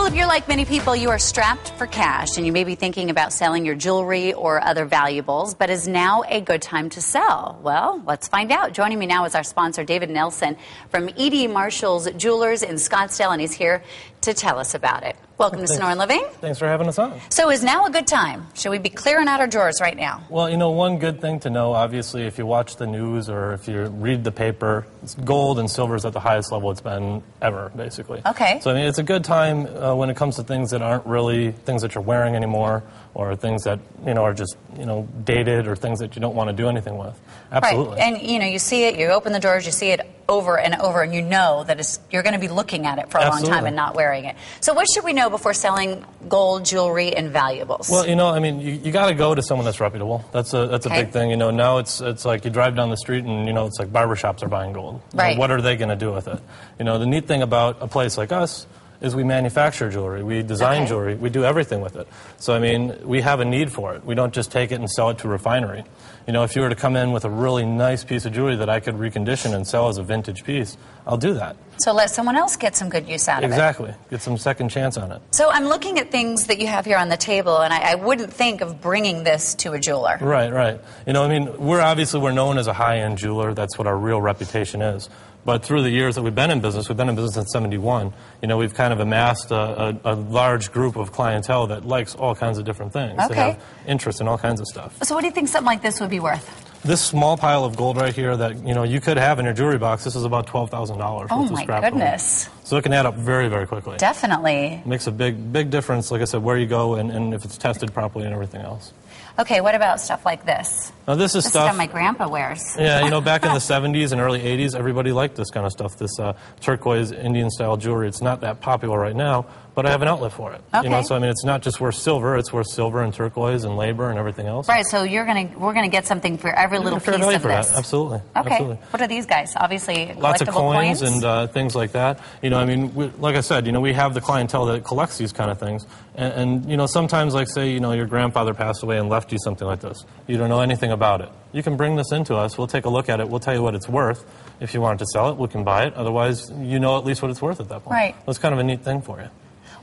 Well, if you're like many people, you are strapped for cash and you may be thinking about selling your jewelry or other valuables, but is now a good time to sell? Well, let's find out. Joining me now is our sponsor, David Nelson from E.D. Marshall's Jewelers in Scottsdale, and he's here to tell us about it. Welcome to Sonoran Living. Thanks for having us on. So is now a good time? Should we be clearing out our drawers right now? Well, you know, one good thing to know, obviously, if you watch the news or if you read the paper, gold and silver is at the highest level it's been ever, basically. Okay. So, I mean, it's a good time when it comes to things that aren't really things that you're wearing anymore, or things that, you know, are just, you know, dated, or things that you don't want to do anything with. Absolutely. Right. And, you know, you see it, you open the drawers, you see it over and over, and you know that you're going to be looking at it for a long time and not wearing it. So what should we know before selling gold, jewelry, and valuables? Well, you know, I mean, you got to go to someone that's reputable. That's a big thing. You know, now it's like you drive down the street and, you know, it's like barbershops are buying gold. Right. So what are they going to do with it? You know, the neat thing about a place like us is we manufacture jewelry, we design jewelry, we do everything with it. So, I mean, we have a need for it. We don't just take it and sell it to a refinery. You know, if you were to come in with a really nice piece of jewelry that I could recondition and sell as a vintage piece, I'll do that. So let someone else get some good use out of it. Exactly. Get some second chance on it. So I'm looking at things that you have here on the table, and I wouldn't think of bringing this to a jeweler. Right, right. You know, I mean, we're known as a high-end jeweler. That's what our real reputation is. But through the years that we've been in business since '71, you know, we've kind of amassed a large group of clientele that likes all kinds of different things. Okay. They have interest in all kinds of stuff. So what do you think something like this would be worth? This small pile of gold right here that, you know, you could have in your jewelry box, this is about $12,000. Oh, my goodness. So it can add up very, very quickly. Definitely. Makes a big difference, like I said, where you go and if it's tested properly and everything else. Okay, what about stuff like this? Now, this is stuff that my grandpa wears. Yeah, you know, back in the 70s and early 80s, everybody liked this kind of stuff, this turquoise Indian-style jewelry. It's not that popular right now, but I have an outlet for it. Okay. You know, so, I mean, it's not just worth silver. It's worth silver and turquoise and labor and everything else. Right, so we're gonna get something for every little piece of this. That. Absolutely. Okay. Absolutely. What are these guys? Obviously, lots of coins and things like that. You know, I mean, like I said, you know, we have the clientele that collects these kind of things. And you know, sometimes, like, say, you know, your grandfather passed away and left you something like this. You don't know anything about it. You can bring this into us. We'll take a look at it. We'll tell you what it's worth. If you wanted to sell it, we can buy it. Otherwise, you know at least what it's worth at that point. Right. That's kind of a neat thing for you.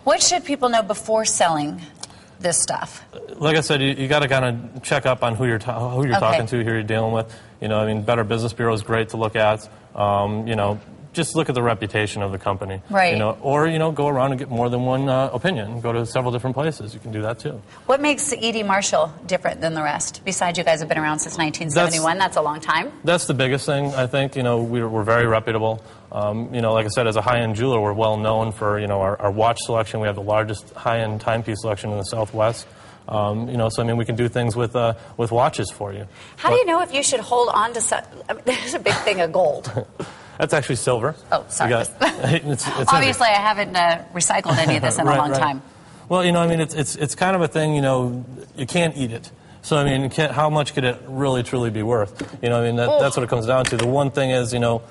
What should people know before selling this stuff? Like I said, you got to kind of check up on who you're talking to, who you're dealing with. You know, I mean, Better Business Bureau is great to look at. You know, just look at the reputation of the company. Right. You know, or, you know, go around and get more than one opinion. Go to several different places. You can do that, too. What makes E.D. Marshall different than the rest? Besides, you guys have been around since 1971. That's a long time. That's the biggest thing, I think. You know, we're very reputable. You know, like I said, as a high-end jeweler, we're well known for, you know, our watch selection. We have the largest high-end timepiece selection in the Southwest. You know, so, I mean, we can do things with watches for you. How do you know if you should hold on to I mean, there's a big thing of gold. That's actually silver. Oh, sorry. It's Obviously, I haven't recycled any of this in a long time. Well, you know, I mean, it's kind of a thing, you know, you can't eat it. So, I mean, how much could it really, truly be worth? You know, I mean, that's what it comes down to. The one thing is, you know,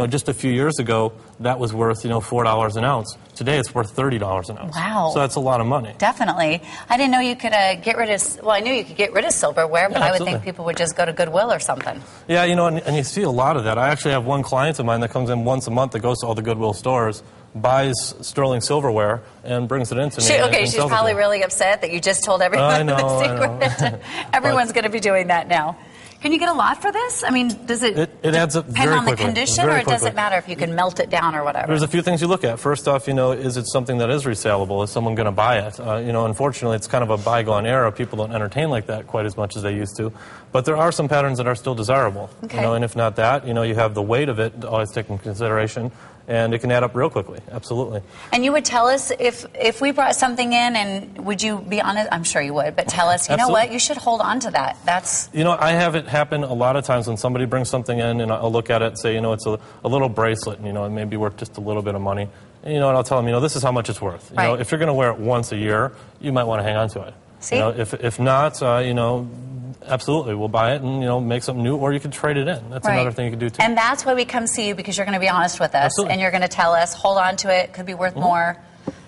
just a few years ago, that was worth, you know, $4 an ounce. Today, it's worth $30 an ounce. Wow. So that's a lot of money. Definitely. I didn't know you could get rid of, well, I knew you could get rid of silverware, but I would think people would just go to Goodwill or something. Yeah, you know, and you see a lot of that. I actually have one client of mine that comes in once a month that goes to all the Goodwill stores, buys sterling silverware, and brings it into me. Okay, she's probably really upset that you just told everyone the secret. Everyone's going to be doing that now. Can you get a lot for this? I mean, does it adds up depend very on the quickly. condition, or does it matter if you can melt it down or whatever? There's a few things you look at. First off, you know, is it something that is resaleable? Is someone going to buy it? You know, unfortunately, it's kind of a bygone era. People don't entertain like that quite as much as they used to. But there are some patterns that are still desirable. Okay. You know, and if not that, you know, you have the weight of it to always take into consideration. And it can add up real quickly, absolutely. And you would tell us if we brought something in, and would you be honest? I'm sure you would, but tell us, you know what, you should hold on to that. That's... You know, I have it happen a lot of times when somebody brings something in, and I'll look at it and say, you know, it's a little bracelet, and, you know, it may be worth just a little bit of money. And, you know, and I'll tell them, you know, this is how much it's worth. You know, if you're going to wear it once a year, you might want to hang on to it. See? You know, if not, you know, absolutely, we'll buy it and, you know, make something new, or you could trade it in. That's another thing you can do, too. And that's why we come see you, because you're going to be honest with us, and you're going to tell us, hold on to it, could be worth more.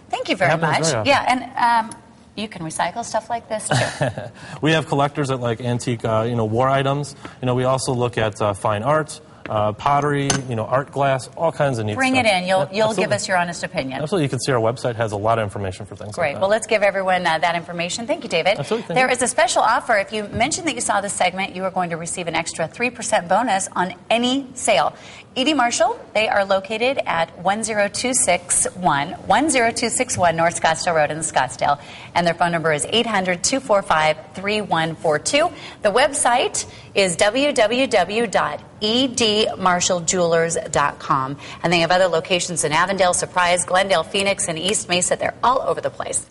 Thank you very much. Yeah, and you can recycle stuff like this, too. We have collectors that like antique, you know, war items. You know, we also look at fine art. pottery, art glass, all kinds of neat Bring stuff. it in. You'll give Absolutely. us your honest opinion. Absolutely. You can see our website has a lot of information for things Great. like that. Well, let's give everyone that information. Thank you, David. Absolutely. There is a special offer. If you mention that you saw this segment, you are going to receive an extra 3% bonus on any sale. E.D. Marshall, they are located at 10261 North Scottsdale Road in Scottsdale, and their phone number is 800-245-3142. The website is www.edmarshallJewelers.com, and they have other locations in Avondale, Surprise, Glendale, Phoenix, and East Mesa. They're all over the place.